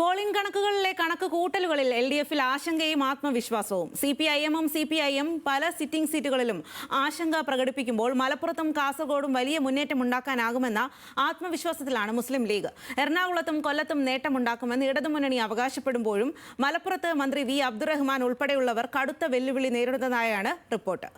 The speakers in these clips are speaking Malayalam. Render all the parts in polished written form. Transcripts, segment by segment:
പോളിംഗ് കണക്കുകളിലെ കണക്ക് കൂട്ടലുകളിൽ LDFിൽ ആശങ്കയും ആത്മവിശ്വാസവും. CPIM-ഉം CPI-എം പല സിറ്റിംഗ് സീറ്റുകളിലും ആശങ്ക പ്രകടിപ്പിക്കുമ്പോൾ മലപ്പുറത്തും കാസർഗോഡും വലിയ മുന്നേറ്റമുണ്ടാക്കാനാകുമെന്ന ആത്മവിശ്വാസത്തിലാണ് മുസ്ലിം ലീഗ്. എറണാകുളത്തും കൊല്ലത്തും നേട്ടമുണ്ടാക്കുമെന്ന് ഇടതുമുന്നണി അവകാശപ്പെടുമ്പോഴും മലപ്പുറത്ത് മന്ത്രി വി അബ്ദുറഹ്മാൻ ഉൾപ്പെടെയുള്ളവർ കടുത്ത വെല്ലുവിളി നേരിടുന്നതായാണ് റിപ്പോർട്ട്.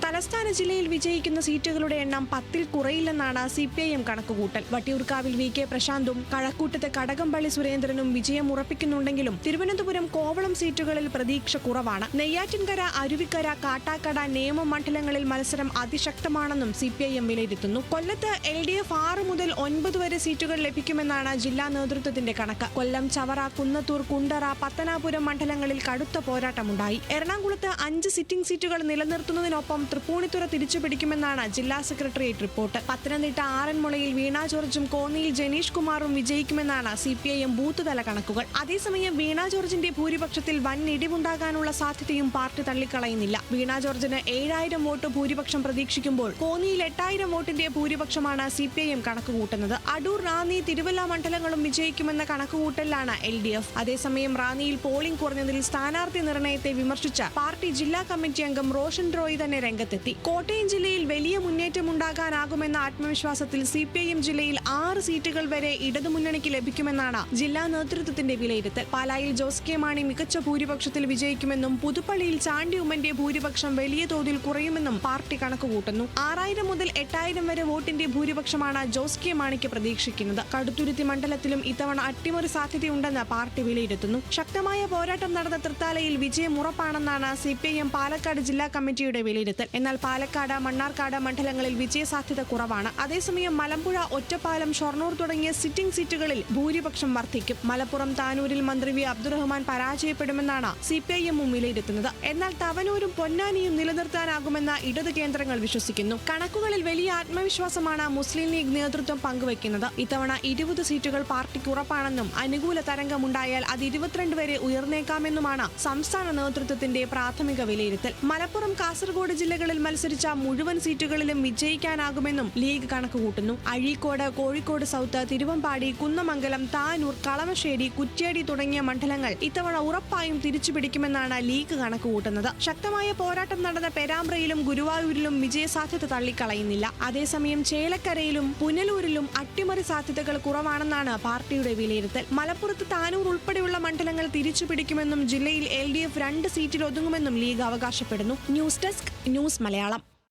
തലസ്ഥാന ജില്ലയിൽ വിജയിക്കുന്ന സീറ്റുകളുടെ എണ്ണം 10-ൽ കുറയില്ലെന്നാണ് CPIM കണക്കുകൂട്ടൽ. വട്ടിയൂർക്കാവിൽ VK പ്രശാന്തും കഴക്കൂട്ടത്തെ കടകംപള്ളി സുരേന്ദ്രനും വിജയം ഉറപ്പിക്കുന്നുണ്ടെങ്കിലും തിരുവനന്തപുരം കോവളം സീറ്റുകളിൽ പ്രതീക്ഷ കുറവാണ്. നെയ്യാറ്റിൻകര, അരുവിക്കര, കാട്ടാക്കട, നേമം മണ്ഡലങ്ങളിൽ മത്സരം അതിശക്തമാണെന്നും CPIM വിലയിരുത്തുന്നു. കൊല്ലത്ത് LDF 6 മുതൽ 9 വരെ സീറ്റുകൾ ലഭിക്കുമെന്നാണ് ജില്ലാ നേതൃത്വത്തിന്റെ കണക്ക്. കൊല്ലം, ചവറ, കുന്നത്തൂർ, കുണ്ടറ, പത്തനാപുരം മണ്ഡലങ്ങളിൽ കടുത്ത പോരാട്ടമുണ്ടായി. എറണാകുളത്ത് 5 സിറ്റിംഗ് സീറ്റുകൾ നിലനിർത്തുന്നതിനൊപ്പം തൃപ്പൂണിത്തുറ തിരിച്ചുപിടിക്കുമെന്നാണ് ജില്ലാ സെക്രട്ടേറിയറ്റ് റിപ്പോർട്ട്. പത്തനംതിട്ട ആറന്മുളയിൽ വീണ ജോർജും കോന്നിയിൽ ജനീഷ് കുമാറും വിജയിക്കുമെന്നാണ് CPIM ബൂത്ത് തല കണക്കുകൾ. അതേസമയം വീണ ജോർജിന്റെ ഭൂരിപക്ഷത്തിൽ വൻ ഇടിവുണ്ടാകാനുള്ള സാധ്യതയും പാർട്ടി തള്ളിക്കളയുന്നില്ല. വീണ ജോർജിന് 7000 വോട്ട് ഭൂരിപക്ഷം പ്രതീക്ഷിക്കുമ്പോൾ കോന്നിയിൽ 8000 വോട്ടിന്റെ ഭൂരിപക്ഷമാണ് CPIM കണക്കുകൂട്ടുന്നത്. അടൂർ, റാന്നി, തിരുവല്ല മണ്ഡലങ്ങളും വിജയിക്കുമെന്ന കണക്കുകൂട്ടലിലാണ് LDF. അതേസമയം റാന്നിയിൽ പോളിംഗ് കുറഞ്ഞതിൽ സ്ഥാനാർത്ഥി നിർണയത്തെ വിമർശിച്ച പാർട്ടി ജില്ലാ കമ്മിറ്റി അംഗം റോഷൻ റോയ് തന്നെ രംഗത്തെത്തി. കോട്ടയം ജില്ലയിൽ വലിയ മുന്നേറ്റമുണ്ടാകാനാകുമെന്ന ആത്മവിശ്വാസത്തിൽ CPIM ജില്ലയിൽ 6 സീറ്റുകൾ വരെ ഇടതുമുന്നണിക്ക് ലഭിക്കുമെന്നാണ് ജില്ലാ നേതൃത്വത്തിന്റെ വിലയിരുത്തൽ. പാലായിൽ ജോസ് കെ മാണി മികച്ച ഭൂരിപക്ഷത്തിൽ വിജയിക്കുമെന്നും പുതുപ്പള്ളിയിൽ ചാണ്ടി ഉമ്മന്റെ ഭൂരിപക്ഷം വലിയ തോതിൽ കുറയുമെന്നും പാർട്ടി കണക്കുകൂട്ടുന്നു. 6000 മുതൽ 8000 വരെ വോട്ടിന്റെ ഭൂരിപക്ഷമാണ് ജോസ് കെ മാണിക്ക് പ്രതീക്ഷിക്കുന്നത്. കടുത്തുരുത്തി മണ്ഡലത്തിലും ഇത്തവണ അട്ടിമറി സാധ്യതയുണ്ടെന്ന് പാർട്ടി വിലയിരുത്തുന്നു. ശക്തമായ പോരാട്ടം നടന്ന തൃത്താലയിൽ വിജയം ഉറപ്പാണെന്നാണ് CPIM പാലക്കാട് ജില്ലാ കമ്മിറ്റിയുടെ വിലയിരുത്തൽ. എന്നാൽ പാലക്കാട്, മണ്ണാർക്കാട് മണ്ഡലങ്ങളിൽ വിജയസാധ്യത കുറവാണ്. അതേസമയം മലമ്പുഴ, ഒറ്റപ്പാലം, ഷൊർണൂർ തുടങ്ങിയ സിറ്റിംഗ് സീറ്റുകളിൽ ഭൂരിപക്ഷം വർദ്ധിക്കും. മലപ്പുറം, താനൂരിൽ മന്ത്രി വി അബ്ദുറഹ്മാൻ പരാജയപ്പെടുമെന്നാണ് CPIM-ഉം വിലയിരുത്തുന്നത്. എന്നാൽ തവനൂരും പൊന്നാനിയും നിലനിർത്താനാകുമെന്ന് ഇടത് കേന്ദ്രങ്ങൾ വിശ്വസിക്കുന്നു. കണക്കുകളിൽ വലിയ ആത്മവിശ്വാസമാണ് മുസ്ലിം ലീഗ് നേതൃത്വം പങ്കുവയ്ക്കുന്നത്. ഇത്തവണ 20 സീറ്റുകൾ പാർട്ടിക്ക് ഉറപ്പാണെന്നും അനുകൂല തരംഗമുണ്ടായാൽ അത് 22 വരെ ഉയർന്നേക്കാമെന്നുമാണ് സംസ്ഥാന നേതൃത്വത്തിന്റെ പ്രാഥമിക വിലയിരുത്തൽ. മലപ്പുറം, കാസർഗോഡ് ജില്ലകളിൽ മത്സരിച്ച മുഴുവൻ സീറ്റുകളിലും വിജയിക്കാനാകുമെന്നും ലീഗ് കണക്കുകൂട്ടുന്നു. അഴീക്കോട്, കോഴിക്കോട് സൗത്ത്, തിരുവമ്പാടി, കുന്നമംഗലം, താനൂർ, കളമശ്ശേരി, കുറ്റ്യാടി തുടങ്ങിയ മണ്ഡലങ്ങൾ ഇത്തവണ ഉറപ്പായും തിരിച്ചുപിടിക്കുമെന്നാണ് ലീഗ് കണക്കുകൂട്ടുന്നത്. ശക്തമായ പോരാട്ടം നടന്ന പെരാമ്പ്രയിലും ഗുരുവായൂരിലും വിജയസാധ്യത തള്ളിക്കളയുന്നില്ല. അതേസമയം ചേലക്കരയിലും പുനലൂരിലും അട്ടിമറി സാധ്യതകൾ കുറവാണെന്നാണ് പാർട്ടിയുടെ വിലയിരുത്തൽ. മലപ്പുറത്ത് താനൂർ ഉൾപ്പെടെയുള്ള മണ്ഡലങ്ങൾ തിരിച്ചുപിടിക്കുമെന്നും ജില്ലയിൽ LDF 2 സീറ്റിൽ ഒതുങ്ങുമെന്നും ലീഗ് അവകാശപ്പെടുന്നു. News desk, news Malayalam.